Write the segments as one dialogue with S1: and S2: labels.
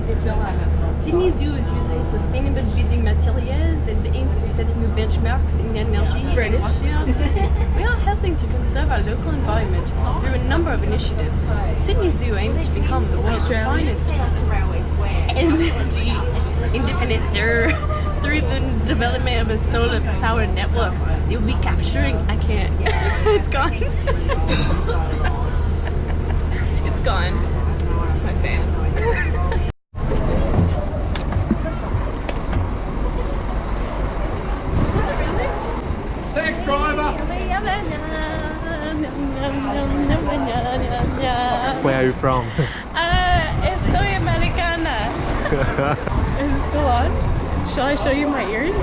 S1: Sydney Zoo is using sustainable building materials and aims to set new benchmarks in energy and water. We are helping to conserve our local environment through a number of initiatives. Sydney Zoo aims to become the world's finest energy independent zoo through the development of a solar power network. It will be capturing. I can't. It's gone. It's gone. My fans.
S2: Thanks, driver.
S3: Where are you from?
S1: Estoy americana. Is it still on? Shall I show you my earrings?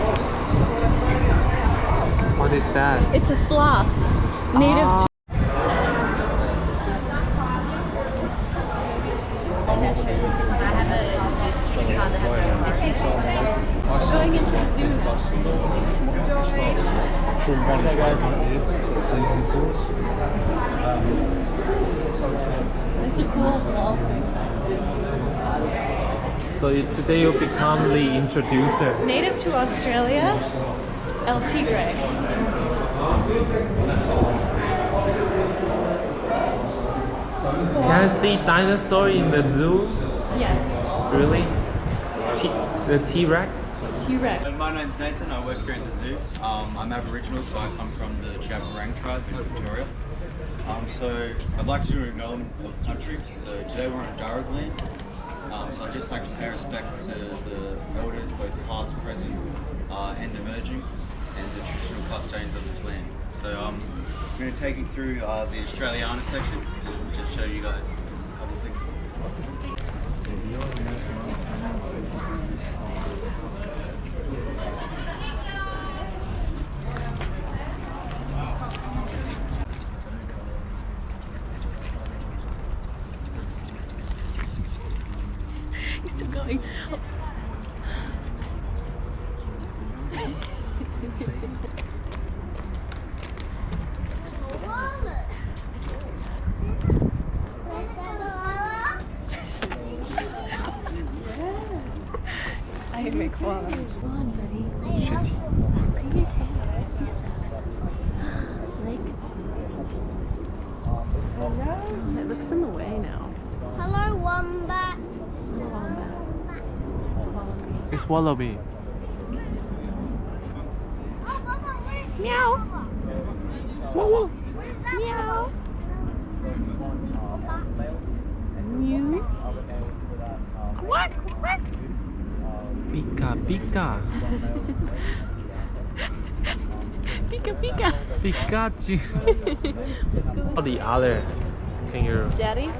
S3: What is that?
S1: It's a sloth. Native to going into the zoo now.
S2: Okay, guys.
S1: There's a cool wall thing.
S3: So today you become the introducer.
S1: Native to Australia, LT Greg.
S3: Can I see dinosaur in the zoo?
S1: Yes.
S3: Really? The T-Rex?
S1: T-Rex.
S4: My name's Nathan, I work here at the zoo. I'm Aboriginal, so I come from the Chabarang tribe in Victoria. So I'd like to do an acknowledgement of country. So today we're on Darug land. So I'd just like to pay respect to the elders, both past, present, and emerging, and the traditional custodians of this land. So I'm going to take you through the Australiana section and just show you guys a couple of things.
S1: He's still going. Oh. I make koala. Come on, buddy.
S3: Shitty.
S1: Look at your tail. Like. Hello. It looks in the way now.
S5: Hello, wombat.
S3: It's wallaby.
S1: Meow.
S3: Whoa.
S1: Meow. Mew. What? What?
S3: Pika pika.
S1: Pika pika.
S3: Pikachu. The other kangaroo.
S1: Daddy?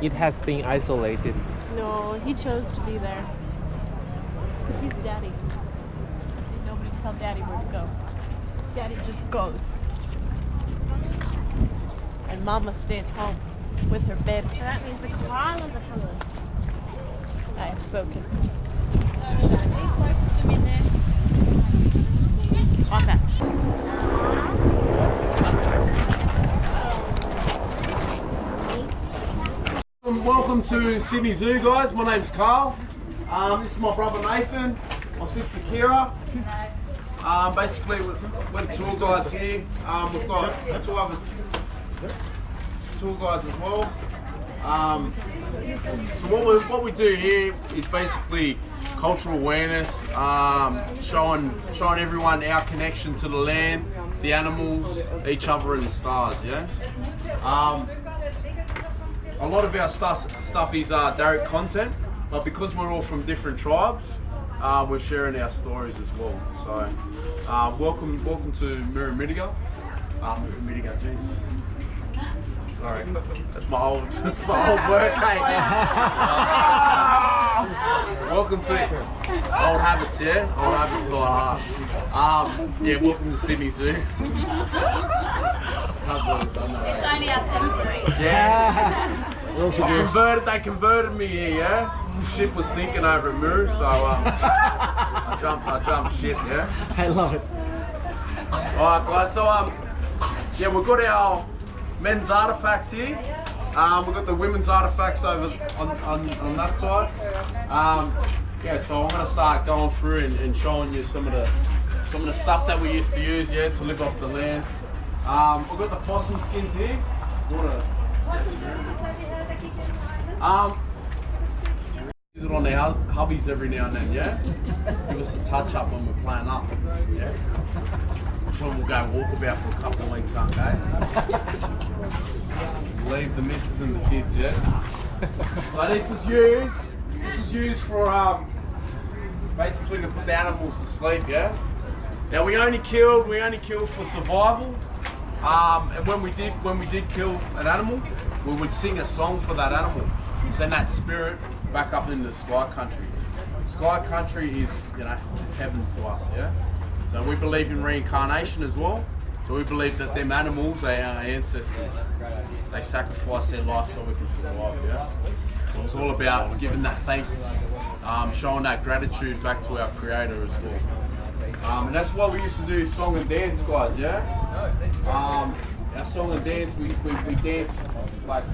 S3: It has been isolated.
S1: No, he chose to be there. Because he's daddy. Nobody can tell daddy where to go. Daddy just goes. Just goes. And mama stays home with her baby.
S5: So that means the koalas are coming.
S1: I have spoken. Okay.
S2: Welcome to Sydney Zoo, guys. My name's Carl. This is my brother Nathan, my sister Kira. Basically, we're the tour guides here. We've got two others, tour guides as well. So what we do here is basically cultural awareness, showing everyone our connection to the land, the animals, each other, and the stars. Yeah. A lot of our stuff is direct content, but because we're all from different tribes, we're sharing our stories as well. So, welcome to Murrumbidgee. Murrumbidgee, Jesus. Sorry, that's my old work, hey. Welcome to old habits, yeah? Old habits still are hard. Yeah, welcome to Sydney Zoo.
S5: It's only our 7th grade.
S2: Yeah. They converted me here, yeah? The ship was sinking over at Murru, so I jumped ship, yeah?
S6: I love it.
S2: Alright guys, so yeah, we've got our men's artifacts here. We've got the women's artifacts over on that side. Yeah, so I'm going to start going through and showing you some of the stuff that we used to use, yeah, to live off the land. We've got the possum skins here. Use it on our hubbies every now and then, yeah? Give us a touch up when we're playing up, yeah? That's when we'll go walkabout for a couple of weeks, okay? Leave the missus and the kids, yeah? So this was used for basically to put the animals to sleep, yeah? Now we only killed for survival. And when we did kill an animal, we would sing a song for that animal. Send that spirit back up into the sky country. Sky country is, you know, is heaven to us, yeah? So we believe in reincarnation as well. So we believe that them animals are our ancestors. They sacrificed their life so we can survive, yeah? So it's all about giving that thanks, showing that gratitude back to our creator as well. And that's why we used to do song and dance, guys, yeah? Our song and dance, we dance like,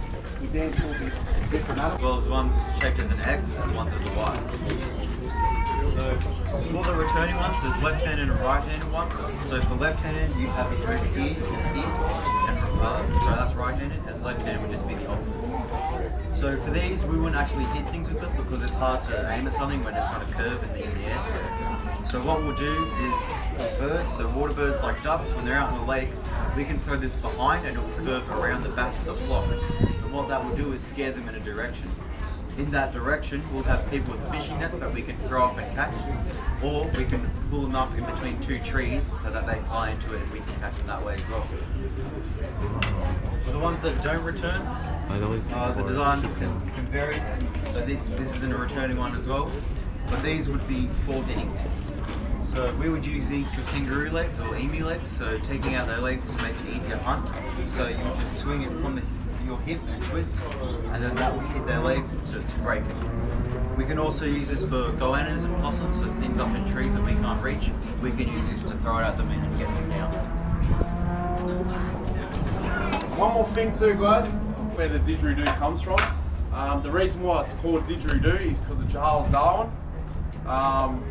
S2: we dance all the different animals.
S4: As well as ones shaped as an X and ones as a Y. So for the returning ones, there's left-handed and right-handed ones. So for left-handed, you have a group here and here. So that's right-handed, and left-handed would just be the opposite. So for these, we wouldn't actually hit things with them because it's hard to aim at something when it's got a curve in the air. So what we'll do is for birds, so water birds like ducks, when they're out in the lake, we can throw this behind and it will curve around the back of the flock. And what that will do is scare them in a direction. In that direction, we'll have people with fishing nets that we can throw up and catch, or we can pull them up in between two trees so that they fly into it and we can catch them that way as well. For the ones that don't return, the designs can vary. So this is in a returning one as well, but these would be for guinea pigs. So we would use these for kangaroo legs or emu legs, so taking out their legs to make it easier to hunt. So you would just swing it from your hip and twist, and then that will hit their leg to break it. We can also use this for goannas and possums, so things up in trees that we can't reach. We can use this to throw it at them and get them down.
S2: One more thing too, guys, where the didgeridoo comes from. The reason why it's called didgeridoo is because of Charles Darwin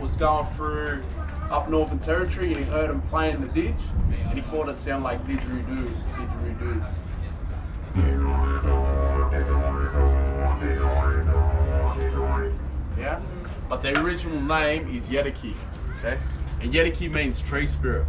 S2: was going through up Northern Territory and he heard him playing the didge and he thought it sounded like didgeridoo, didgeridoo. Yeah, but the original name is AATKing, okay? And AATKing means tree spirit.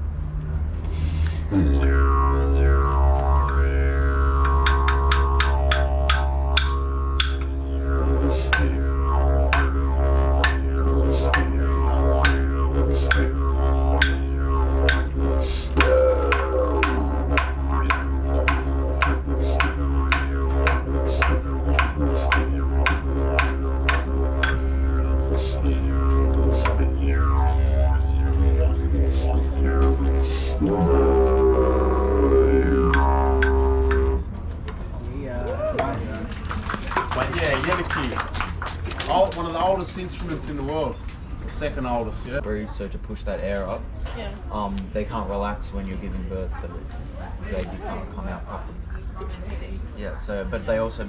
S2: But yeah, AATKing, one of the oldest instruments in the world, the second oldest, yeah.
S4: So to push that air up,
S1: Yeah.
S4: they can't relax when you're giving birth, so the baby can't come out properly.
S1: Interesting.
S4: Yeah, so, but they also...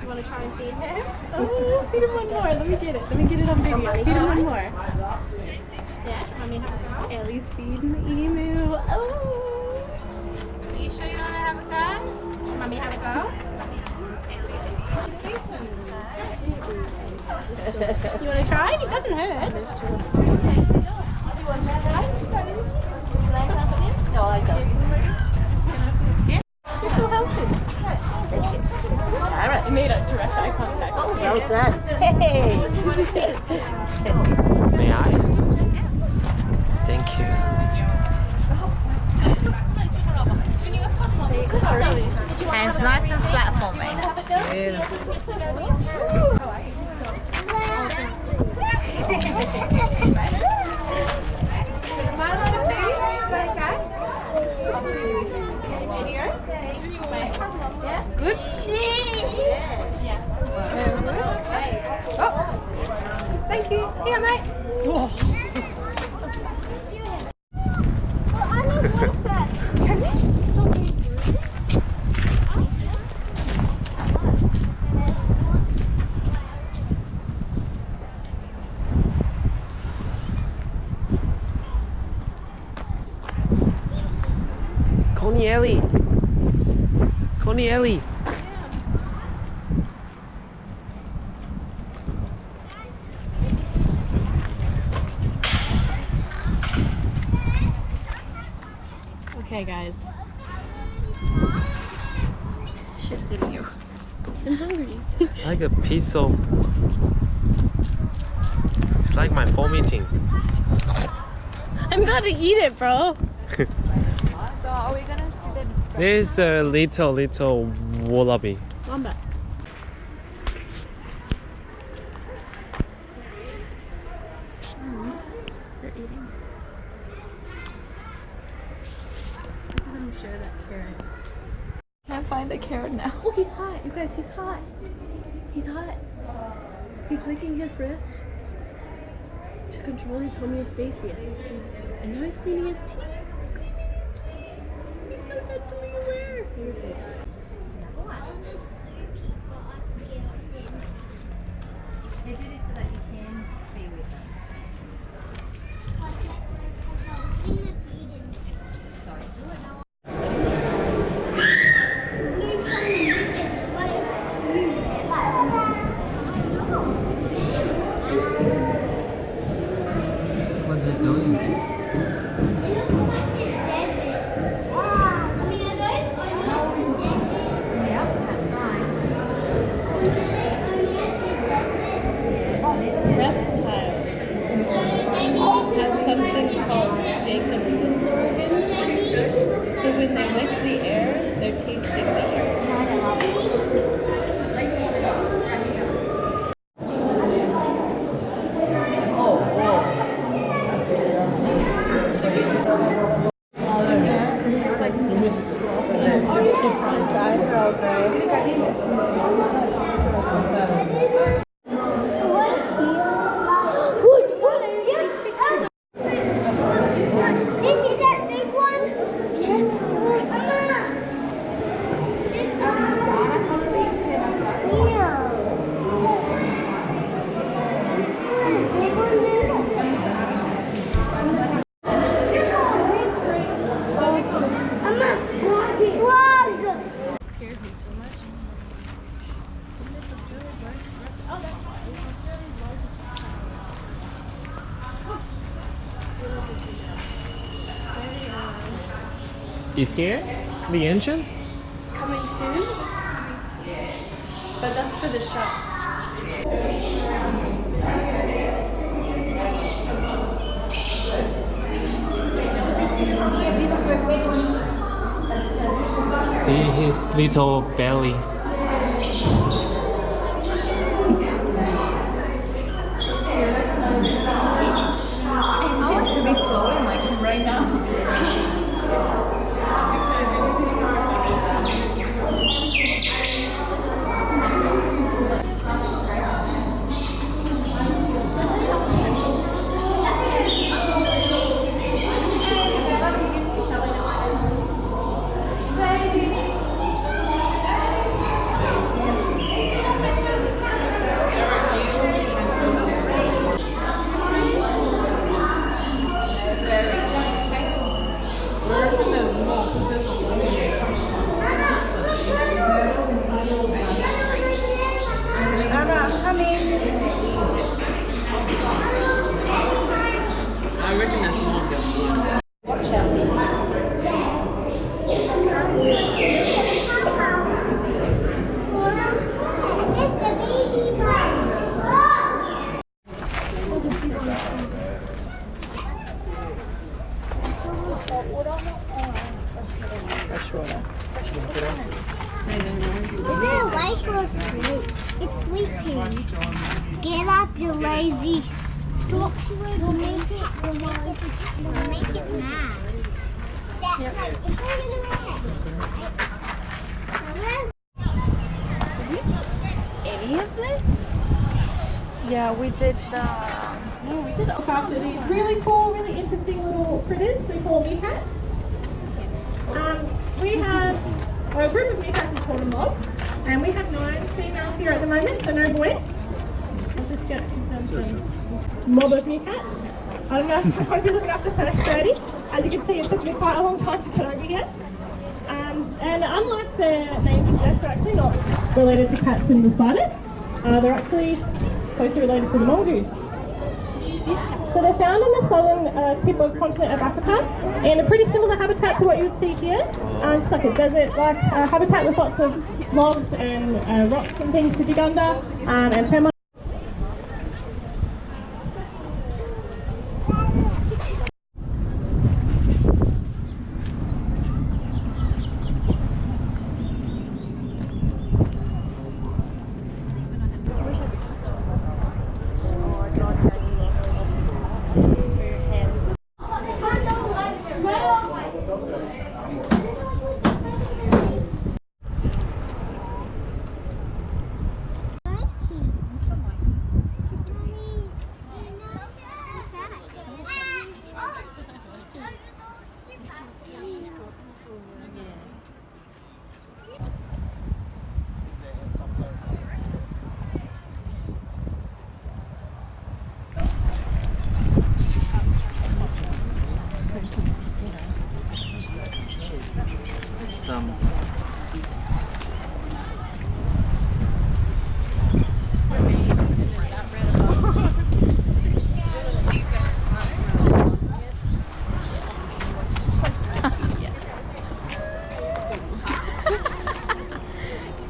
S5: You want to try and feed him?
S1: Oh, feed him one more. Let me get it. Let me get it on video. Feed him one more.
S5: Yeah, mommy have a go.
S1: Ellie's feeding the emu. Oh.
S5: Are you sure you don't want to have a go? Mommy have a go? You want to try? It doesn't hurt. Okay. You want that guy?
S1: No, I don't. You're so healthy. Alright, you made a direct eye contact.
S6: Oh, well done. Hey!
S3: May I?
S6: Thank you.
S7: Hands nice and flat for me.
S5: Is that okay? Good? Oh! Thank you. Here, mate. Whoa. Can you stop me
S3: Coney Ellie. Coney Ellie.
S1: Okay, guys.
S5: She's getting you.
S1: I'm hungry.
S3: It's like a piece of. It's like my phone meeting.
S1: I'm about to eat it, bro.
S5: So are we gonna see the...
S3: There's a little wallaby.
S1: Wombat.
S5: They're eating. Look at them share that carrot. Can't find the carrot now.
S1: Oh, he's hot. You guys, he's hot. He's hot. He's licking his wrist to control his homeostasis. And now he's cleaning his teeth. He's cleaning his teeth. He's so mentally aware.
S7: They do this so that you can be with them.
S3: What are they doing?
S1: Reptiles have something called Jacobson's organ. So when they lick the air, they're tasting the air.
S5: It's like
S1: His eyes are
S8: This is that big one? Yes. This one? Yeah.
S1: It scares me so much.
S3: Is here the entrance?
S1: Coming soon? But that's for the shop.
S3: See his little belly.
S5: I want to be floating like him right now.
S1: I reckon there's more girls.
S8: Is it awake or asleep? It's sleeping. Get up, you lazy. Stop. You'll make it mad.
S5: Did we do any of this? Yeah, we did
S9: No, we did look after these really cool, really interesting little critters we call meerkats. We have a group of meerkats is called a mob, and we have 9 females here at the moment, so no boys. I'll just get some mob of meerkats. I don't know if I'll be looking after the first 30. As you can see, it took me quite a long time to get over here. And unlike the name suggests, they're actually not related to cats in the slightest. They're actually closely related to the mongoose. So they're found on the southern tip of the continent of Africa in a pretty similar habitat to what you would see here. Just like a desert-like habitat with lots of logs and rocks and things to dig under and termites.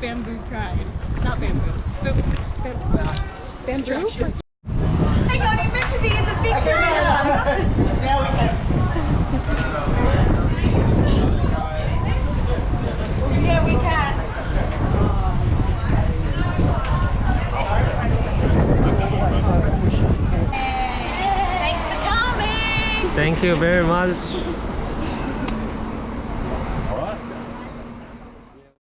S5: bamboo pride. Not bamboo. Bamboo?
S7: Hang on, you meant to be in the picture.
S6: Now we can.
S7: Yeah, we can. Thanks for coming.
S3: Thank you very much.